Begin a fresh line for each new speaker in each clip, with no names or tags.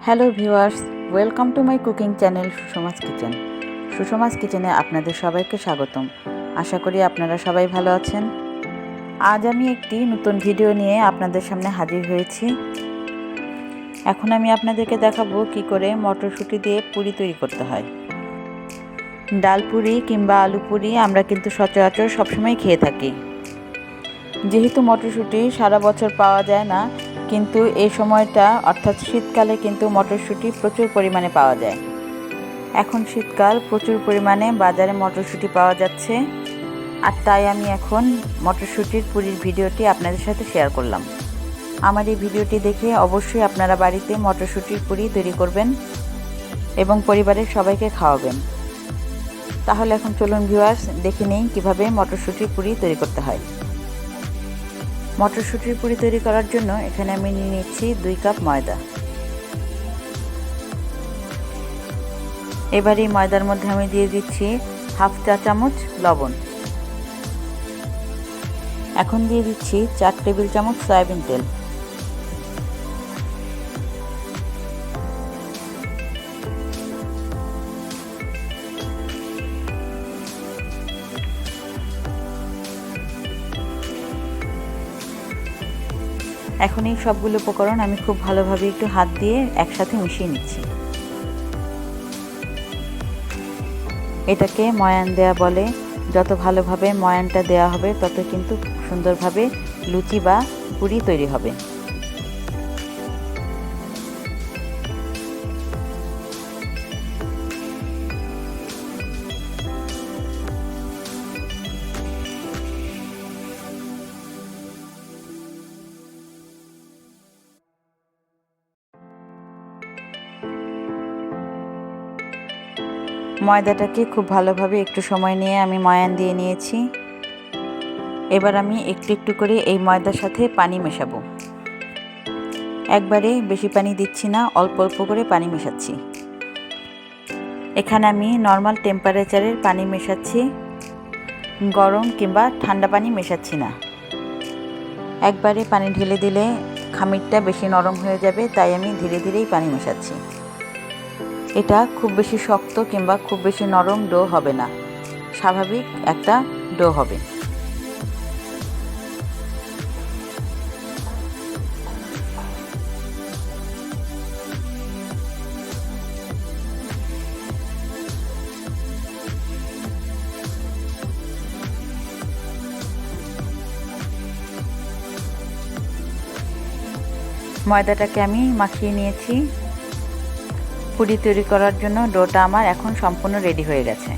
Hello viewers, welcome to my cooking channel Sushma's kitchen. Sushma's কিচেনে আপনাদের সবাইকে স্বাগতম। আশা করি আপনারা সবাই ভালো আছেন। আজ আমি একটি নতুন ভিডিও নিয়ে আপনাদের সামনে হাজির হয়েছি। এখন আমি আপনাদেরকে দেখাবো কি করে মটরশুঁটি দিয়ে পুরি তৈরি করতে হয়। ডাল পুরি কিংবা আলু পুরি আমরা কিন্তু সচরাচর সবসময় খেয়ে থাকি। যেহেতু মটরশুঁটি সারা বছর পাওয়া যায় না, কিন্তু এই সময়টা অর্থাৎ শীতকালে কিন্তু মটরশুঁটি প্রচুর পরিমাণে পাওয়া যায়। এখন শীতকাল, প্রচুর পরিমাণে বাজারে মটরশুঁটি পাওয়া যাচ্ছে, আর তাই আমি এখন মটরশুঁটির পুরির ভিডিওটি আপনাদের সাথে শেয়ার করলাম। আমার এই ভিডিওটি দেখে অবশ্যই আপনারা বাড়িতে মটরশুঁটির পুরি তৈরি করবেন এবং পরিবারের সবাইকে খাওয়াবেন। তাহলে এখন চলুন ভিউয়ার্স, দেখে নেই কীভাবে মটরশুঁটির পুরি তৈরি করতে হয়। মটরশুঁটির পুরি তৈরি করার জন্য এখানে আমি নিয়ে নিচ্ছি 2 কাপ ময়দা। এবার এই ময়দার মধ্যে আমি দিয়ে দিচ্ছি হাফ চা চামচ লবণ। এখন দিয়ে দিচ্ছি 4 টেবিল চামচ সয়াবিন তেল। এখন এই সবগুলো উপকরণ আমি খুব ভালোভাবে একটু হাত দিয়ে একসাথে মিশিয়ে নিচ্ছি। এটাকে ময়ান দেয়া বলে। যত ভালোভাবে ময়ানটা দেওয়া হবে তত কিন্তু সুন্দরভাবে লুচি বা পুরি তৈরি হবে। ময়দাটাকে খুব ভালোভাবে একটু সময় নিয়ে আমি ময়ান দিয়ে নিয়েছি। এবার আমি একটু একটু করে এই ময়দার সাথে পানি মেশাবো। একবারে বেশি পানি দিচ্ছি না, অল্প অল্প করে পানি মেশাচ্ছি। এখানে আমি নর্মাল টেম্পারেচারের পানি মেশাচ্ছি, গরম কিংবা ঠান্ডা পানি মেশাচ্ছি না। একবারে পানি ঢেলে দিলে খামিরটা বেশি নরম হয়ে যাবে, তাই আমি ধীরে ধীরেই পানি মেশাচ্ছি। এটা খুব বেশি শক্ত কিংবা খুব বেশি নরম ডো হবে না, স্বাভাবিক একটা ডো হবে। ময়দাটাকে আমি মাখিয়ে নিয়েছি। পুরি তৈরি করার জন্য ডোটা আমার এখন সম্পূর্ণ রেডি হয়ে গেছে।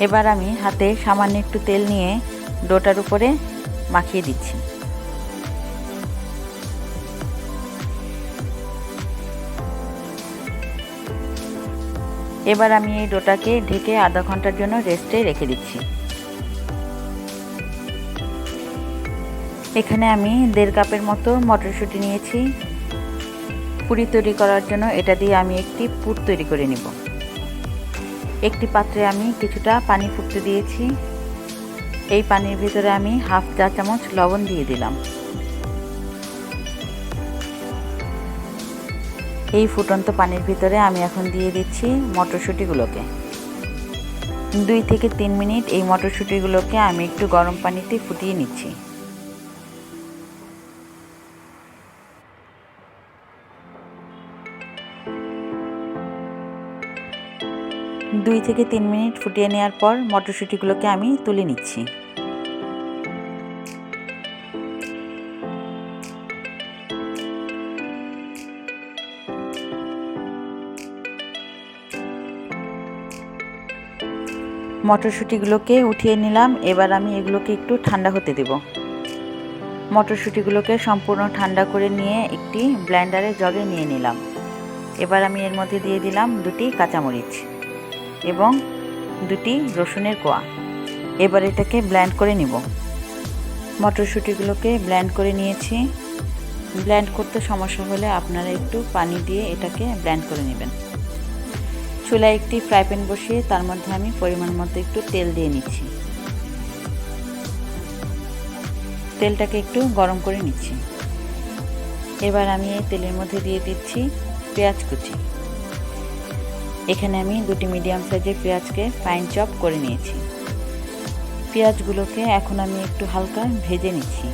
এবার আমি হাতে সামান্য একটু তেল নিয়ে ডোটার উপরে মাখিয়ে দিচ্ছি। এবার আমি এই ডোটাকে ঢেকে আধা ঘন্টার জন্য রেস্টে রেখে দিচ্ছি। এখানে আমি 1.5 কাপের মতো মটরশুঁটি নিয়েছি। পুরি তৈরি করার জন্য এটা দিয়ে আমি একটি পুর তৈরি করে নেব। একটি পাত্রে আমি কিছুটা পানি ফুটতে দিয়েছি। এই পানির ভিতরে আমি হাফ চা চামচ লবণ দিয়ে দিলাম। এই ফুটন্ত পানির ভিতরে আমি এখন দিয়ে দিচ্ছি মটরশুঁটিগুলোকে। 2 থেকে 3 মিনিট এই মটরশুঁটিগুলোকে আমি একটু গরম পানিতে ফুটিয়ে নিচ্ছি। 2 থেকে 3 মিনিট ফুটিয়ে নেওয়ার পর মটরশুঁটিগুলোকে আমি তুলে নিচ্ছি। মটরশুঁটিগুলোকে উঠিয়ে নিলাম। এবার আমি এগুলোকে একটু ঠান্ডা হতে দেব। মটরশুঁটিগুলোকে সম্পূর্ণ ঠান্ডা করে নিয়ে একটি ব্লেন্ডারে জগে নিয়ে নিলাম। এবার আমি এর মধ্যে দিয়ে দিলাম 2টি কাঁচামরিচ এবং 2টি রসুনের কোয়া। এবার এটাকে ব্লেন্ড করে নিব। মটরশুঁটিগুলোকে ব্লেন্ড করে নিয়েছি। ব্লেন্ড করতে সমস্যা হলে আপনারা একটু পানি দিয়ে এটাকে ব্লেন্ড করে নেবেন। চুলায় একটি ফ্রাই প্যান বসিয়ে তার মধ্যে আমি পরিমাণ মতো একটু তেল দিয়ে নিচ্ছি। তেলটাকে একটু গরম করে নিচ্ছি। এবার আমি এই তেলের মধ্যে দিয়ে দিচ্ছি পেঁয়াজ কুচি। এখানে আমি দুটি মিডিয়াম সাইজের পেঁয়াজকে ফাইন চপ করে নিয়েছি। পেঁয়াজগুলোকে এখন আমি একটু হালকা ভেজে নিচ্ছি।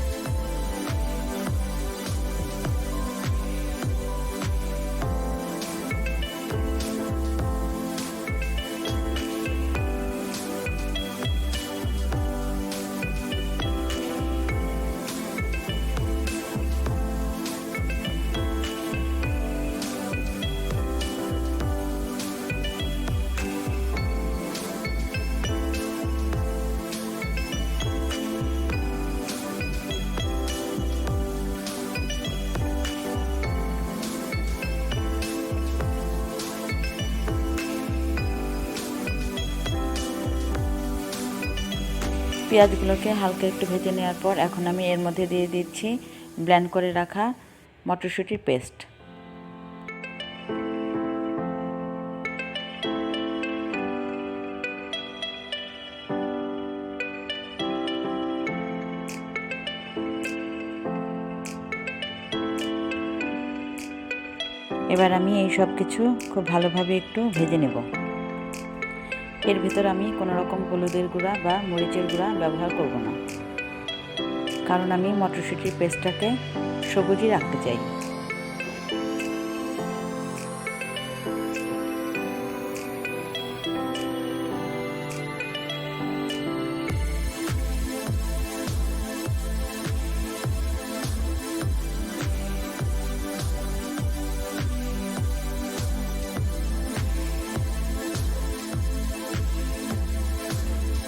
পেঁয়াজগুলোকে হালকা একটু ভেজে নেওয়ার পর এখন আমি এর মধ্যে দিয়ে দিচ্ছি ব্লেন্ড করে রাখা মটরশুঁটির পেস্ট। এবার আমি এই সব কিছু খুব ভালোভাবে একটু ভেজে নেব। এর ভিতর আমি কোনো রকম হলুদের গুঁড়া বা মরিচের গুঁড়া ব্যবহার করব না, কারণ আমি মটরশুঁটির পেস্টটাকে সবুজই রাখতে চাই।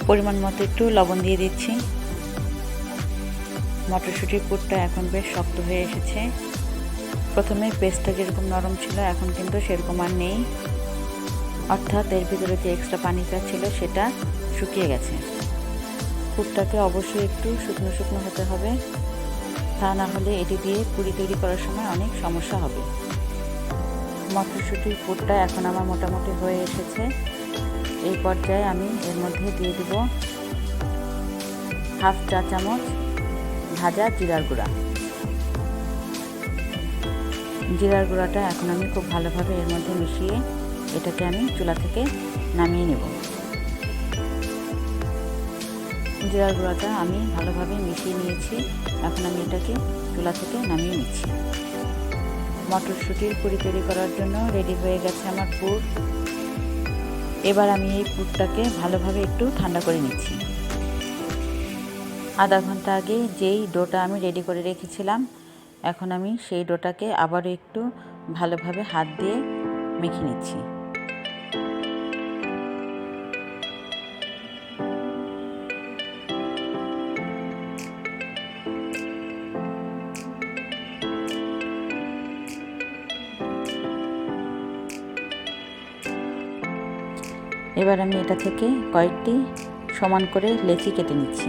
পরিমাণ মতো একটু লবণ দিয়ে দিচ্ছি। মটরশুঁটির পুরটা এখন বেশ শক্ত হয়ে এসেছে। প্রথমে পেস্টটা যেরকম নরম ছিল এখন কিন্তু সেরকম আর নেই, অর্থাৎ এর ভিতরে যে এক্সট্রা পানিটা ছিল সেটা শুকিয়ে গেছে। পুরটাকে অবশ্যই একটু শুকনো শুকনো হতে হবে, তা না হলে এটি দিয়ে পুরি তৈরি করার সময় অনেক সমস্যা হবে। মটরশুঁটির পুরটা এখন আমার মোটামুটি হয়ে এসেছে। এই পর্যায়ে আমি এর মধ্যে দিয়ে দেব হাফ চা চামচ ভাজা জিরার গুঁড়া। জিরার গুঁড়াটা এখন আমি খুব ভালোভাবে এর মধ্যে মিশিয়ে এটাকে আমি চুলা থেকে নামিয়ে নেব। জিরার গুঁড়াটা আমি ভালোভাবে মিশিয়ে নিয়েছি, এখন আমি এটাকে চুলা থেকে নামিয়ে নিচ্ছি। মটরশুঁটির পুরি তৈরি করার জন্য রেডি হয়ে গেছে আমার পুর। এবার আমি এই পুরটাকে ভালোভাবে একটু ঠান্ডা করে নিচ্ছি। আধা ঘন্টা আগে যেই ডোটা আমি রেডি করে রেখেছিলাম, এখন আমি সেই ডোটাকে আবারও একটু ভালোভাবে হাত দিয়ে মেখে নিচ্ছি। এবার আমি এটা থেকে কয়েকটি সমান করে লেচি কেটে নিচ্ছি।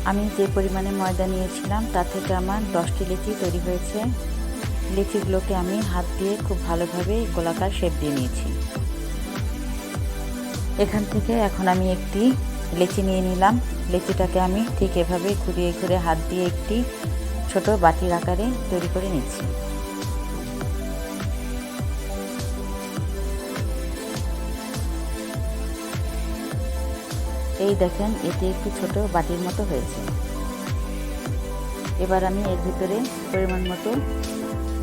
আমি যে পরিমাণে ময়দা নিয়েছিলাম তা থেকে আমার 10টি লেচি তৈরি হয়েছে। লেচিগুলোকে আমি হাত দিয়ে খুব ভালোভাবে গোলাকার শেপ দিয়ে নিয়েছি। এখান থেকে এখন আমি একটি লেচি নিয়ে নিলাম। লেচিটাকে আমি ঠিক এভাবে ঘুরিয়ে ঘুরে হাত দিয়ে একটি ছোট বাটির আকারে তৈরি করে নিচ্ছি। এই দেখেন, এটি একটি ছোট বাটির মতো হয়েছে। এবার আমি এর ভিতরে পরিমাণ মতো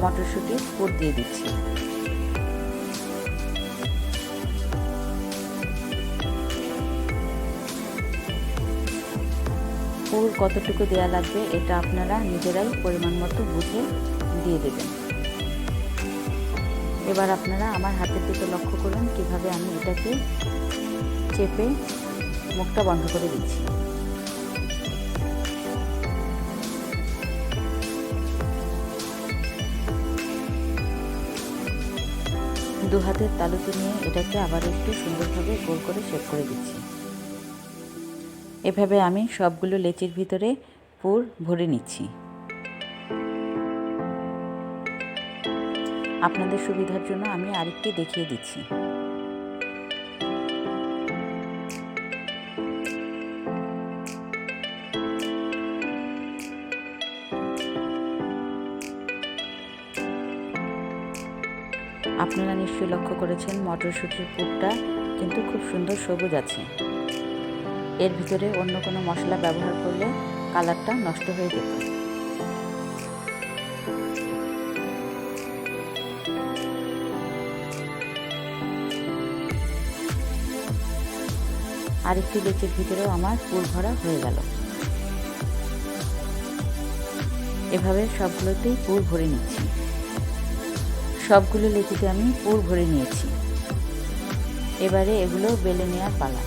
মটরশুঁটির পুর দিয়ে দিচ্ছি। পুর কতটুকু দেওয়া লাগবে এটা আপনারা নিজেরাই পরিমাণ মতো বুঝে দিয়ে দেবেন। এবার আপনারা আমার হাতের দিকে লক্ষ্য করুন কিভাবে আমি এটাকে চেপে মুখটা বন্ধ করে দিচ্ছি। দু হাতের তালুতে নিয়ে এটাকে আবার একটু সুন্দরভাবে গোল করে শেপ করে দিচ্ছি। এভাবে আমি সবগুলো লেচির ভিতরে পুর ভরে নিচ্ছি। আপনাদের সুবিধার জন্য আমি আরেকটি দেখিয়ে দিচ্ছি। আপনারা নিশ্চয়ই লক্ষ্য করেছেন মটরশুটির পুরটা কিন্তু খুব সুন্দর সবুজ আছে। এর ভিতরে অন্য কোনো মশলা ব্যবহার করলে কালারটা নষ্ট হয়ে যেত। আরেকটি লেচির ভিতরেও আমার পুর ভরা হয়ে গেল। এভাবে সবগুলোতেই পুর ভরে নিচ্ছি। সবগুলো লেচিতে আমি পুর ভরে নিয়েছি। এবারে এগুলো বেলে নেওয়ার পালা।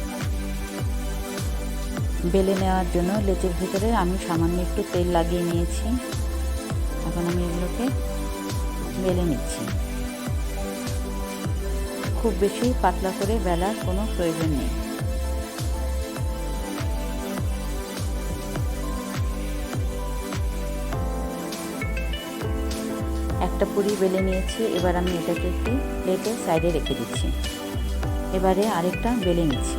বেলে নেওয়ার জন্য লেচির ভিতরে আমি সামান্য একটু তেল লাগিয়ে নিয়েছি। এখন আমি এগুলোকে বেলে নিচ্ছি। খুব বেশি পাতলা করে বেলার কোনো প্রয়োজন নেই। একটা পুরি বেলে নিয়েছি। এবার আমি এটাকে একটি প্লেটে সাইডে রেখে দিচ্ছি। এবারে আরেকটা বেলে নিচ্ছি।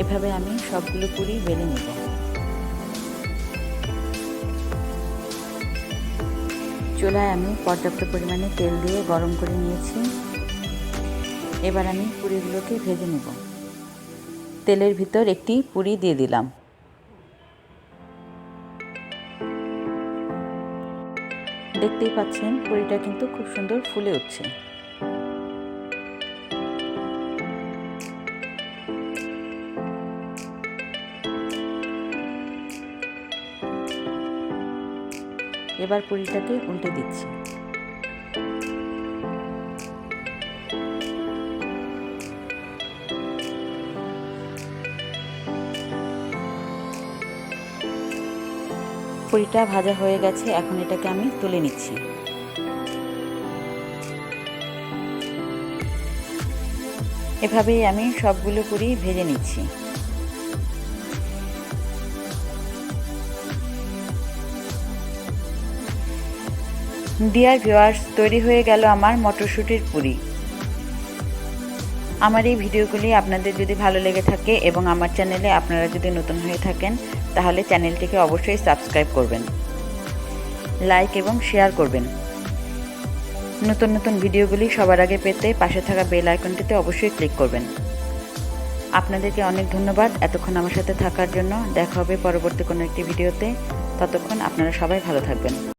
এভাবে আমি সবগুলো পুরি বেলে নেব। চুলায় আমি পর্যাপ্ত পরিমাণে তেল দিয়ে গরম করে নিয়েছি। এবার আমি পুরিগুলোকে ভেজে নেব। তেলের ভিতর একটি পুরি দিয়ে দিলাম। দেখতেই পাচ্ছেন পুরিটা কিন্তু খুব সুন্দর ফুলে উঠছে। এবার পুরিটাকে উল্টে দিচ্ছি। পুরিটা ভাজা হয়ে গেছে। এখন এটাকে আমি তুলে নিচ্ছি। এভাবেই আমি সবগুলো পুরি ভেজে নিচ্ছি। ডিয়ার ভিউয়ার্স, তৈরি হয়ে গেল আমার মটরশুটির পুরি। আমার এই ভিডিওগুলি আপনাদের যদি ভালো লেগে থাকে এবং আমার চ্যানেলে আপনারা যদি নতুন হয়ে থাকেন তাহলে চ্যানেলটিকে অবশ্যই সাবস্ক্রাইব করবেন, লাইক এবং শেয়ার করবেন। নতুন নতুন ভিডিওগুলি সবার আগে পেতে পাশে থাকা বেল আইকনটিতে অবশ্যই ক্লিক করবেন। আপনাদেরকে অনেক ধন্যবাদ এতক্ষণ আমার সাথে থাকার জন্য। দেখা হবে পরবর্তী কোনো একটি ভিডিওতে। ততক্ষণ আপনারা সবাই ভালো থাকবেন।